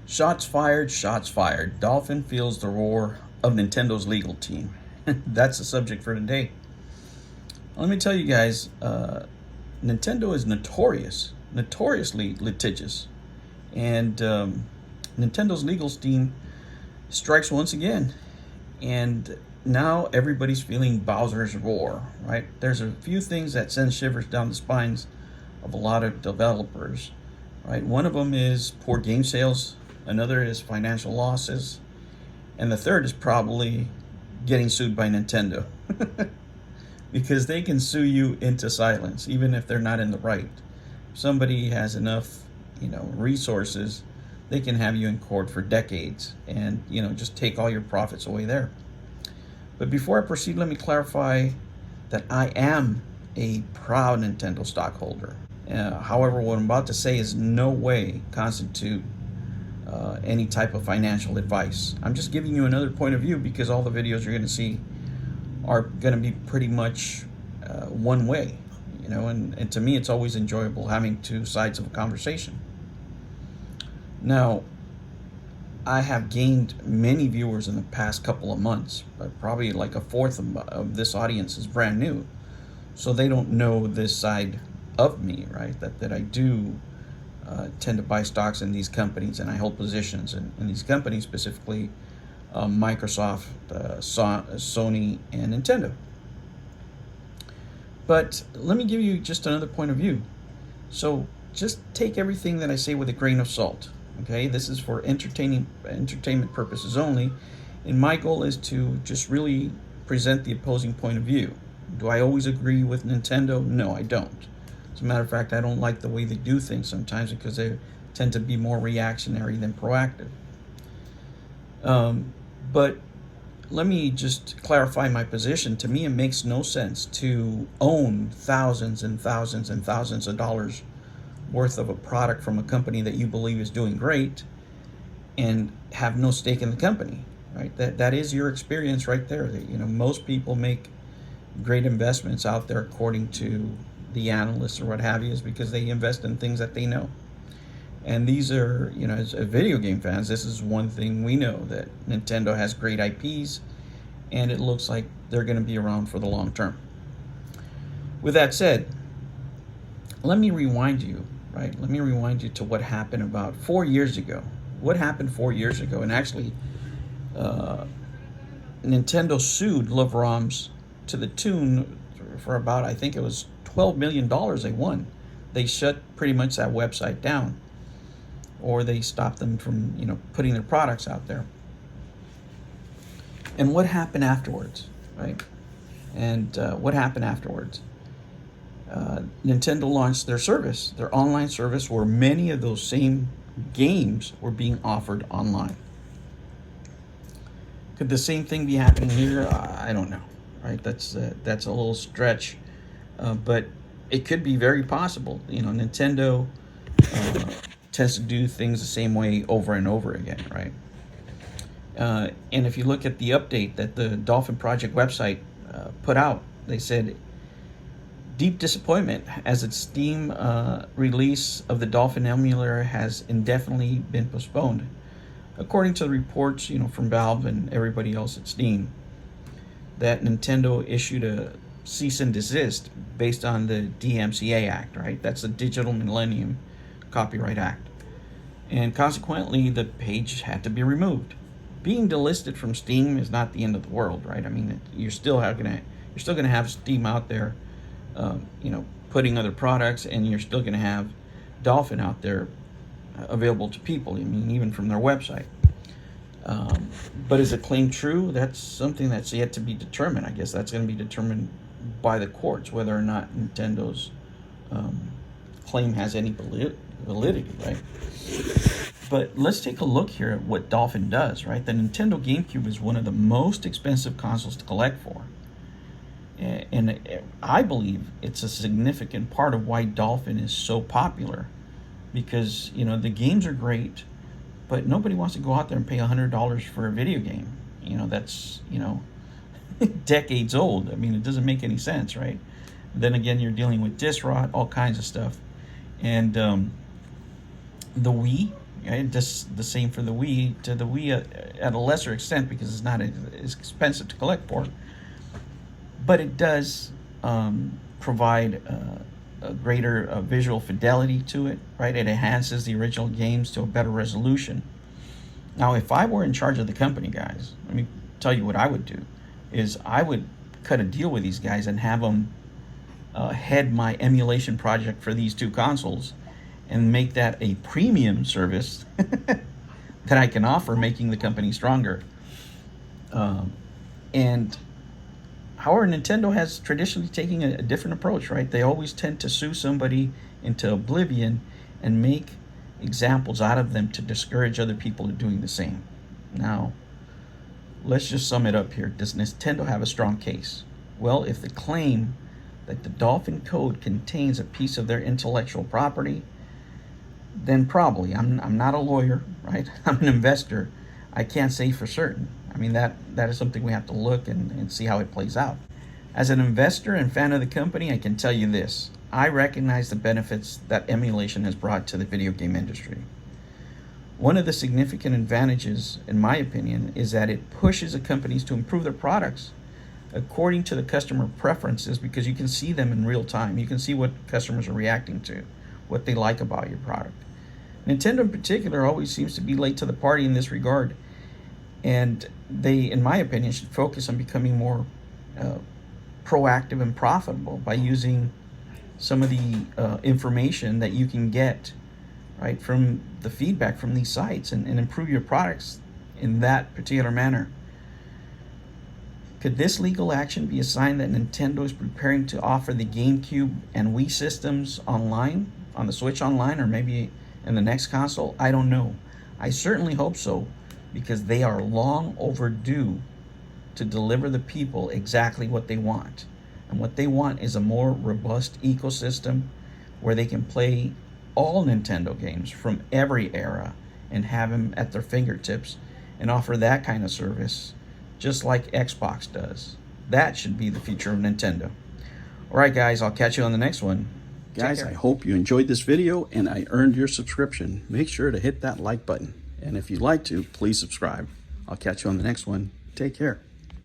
Shots fired, shots fired. Dolphin feels the roar of Nintendo's legal team. That's the subject for today. Let me tell you guys, Nintendo is notoriously litigious. And Nintendo's legal team strikes once again. And now everybody's feeling Bowser's roar, right? There's a few things that send shivers down the spines of a lot of developers, right? One of them is poor game sales. Another is financial losses. And the third is probably getting sued by Nintendo. Because they can sue you into silence, even if they're not in the right. If somebody has enough, resources, they can have you in court for decades and, just take all your profits away there. But before I proceed, let me clarify that I am a proud Nintendo stockholder. However, what I'm about to say is no way constitute any type of financial advice. I'm just giving you another point of view because all the videos you're going to see are going to be pretty much one way, and to me it's always enjoyable having two sides of a conversation. Now, I have gained many viewers in the past couple of months, but probably like a fourth of this audience is brand new, so they don't know this side of me, right? That I do tend to buy stocks in these companies, and I hold positions in these companies, specifically Microsoft, Sony, and Nintendo. But let me give you just another point of view. So just take everything that I say with a grain of salt. Okay, this is for entertainment purposes only, and my goal is to just really present the opposing point of view. Do I always agree with Nintendo? No, I don't. As a matter of fact, I don't like the way they do things sometimes because they tend to be more reactionary than proactive. But let me just clarify my position. To me, it makes no sense to own thousands and thousands and thousands of dollars worth of a product from a company that you believe is doing great and have no stake in the company, right? That is your experience right there. Most people make great investments out there according to the analysts or what have you, is because they invest in things that they know. And these are, as video game fans, this is one thing we know, that Nintendo has great IPs and it looks like they're going to be around for the long term. With that said, let me rewind you to what happened about 4 years ago. What happened 4 years ago? And actually, Nintendo sued LoveRoms to the tune for about, I think it was $12 million they won. They shut pretty much that website down, or they stopped them from, putting their products out there. And what happened afterwards, right? And what happened afterwards? Nintendo launched their service, their online service, where many of those same games were being offered online. Could the same thing be happening here? I don't know, right? That's a little stretch, but it could be very possible. Nintendo tends to do things the same way over and over again, right? And if you look at the update that the Dolphin Project website put out, they said, deep disappointment as its Steam release of the Dolphin Emulator has indefinitely been postponed. According to the reports, from Valve and everybody else at Steam, that Nintendo issued a cease and desist based on the DMCA Act, right? That's the Digital Millennium Copyright Act. And consequently, the page had to be removed. Being delisted from Steam is not the end of the world, right? I mean, you're still gonna have Steam out there, putting other products, and you're still gonna have Dolphin out there available to people. I mean, even from their website. But is the claim true? That's something that's yet to be determined. I guess that's going to be determined by the courts, whether or not Nintendo's claim has any validity, right? But let's take a look here at what Dolphin does, right? The Nintendo GameCube is one of the most expensive consoles to collect for. And I believe it's a significant part of why Dolphin is so popular. Because, the games are great, but nobody wants to go out there and pay $100 for a video game. That's, decades old. I mean, it doesn't make any sense, right? Then again, you're dealing with disc rot, all kinds of stuff. And the Wii, Right? Just the same for the Wii, to the Wii at a lesser extent because it's not as expensive to collect for. But it does provide a greater visual fidelity to it, right? It enhances the original games to a better resolution. Now, if I were in charge of the company, guys, let me tell you what I would do, is I would cut a deal with these guys and have them head my emulation project for these two consoles and make that a premium service that I can offer, making the company stronger. And however, Nintendo has traditionally taken a different approach, right? They always tend to sue somebody into oblivion and make examples out of them to discourage other people from doing the same. Now, let's just sum it up here. Does Nintendo have a strong case? Well, if they claim that the Dolphin code contains a piece of their intellectual property, then probably. I'm not a lawyer, right? I'm an investor. I can't say for certain. I mean, that is something we have to look and see how it plays out. As an investor and fan of the company, I can tell you this. I recognize the benefits that emulation has brought to the video game industry. One of the significant advantages, in my opinion, is that it pushes the companies to improve their products according to the customer preferences, because you can see them in real time. You can see what customers are reacting to, what they like about your product. Nintendo in particular always seems to be late to the party in this regard, and they, in my opinion, should focus on becoming more proactive and profitable by using some of the information that you can get, right, from the feedback from these sites, and improve your products in that particular manner. Could this legal action be a sign that Nintendo is preparing to offer the GameCube and Wii systems online, on the Switch online, or maybe in the next console? I don't know. I certainly hope so, because they are long overdue to deliver the people exactly what they want. And what they want is a more robust ecosystem where they can play all Nintendo games from every era and have them at their fingertips and offer that kind of service just like Xbox does. That should be the future of Nintendo. All right, guys, I'll catch you on the next one. Guys, I hope you enjoyed this video and I earned your subscription. Make sure to hit that like button. And if you'd like to, please subscribe. I'll catch you on the next one. Take care.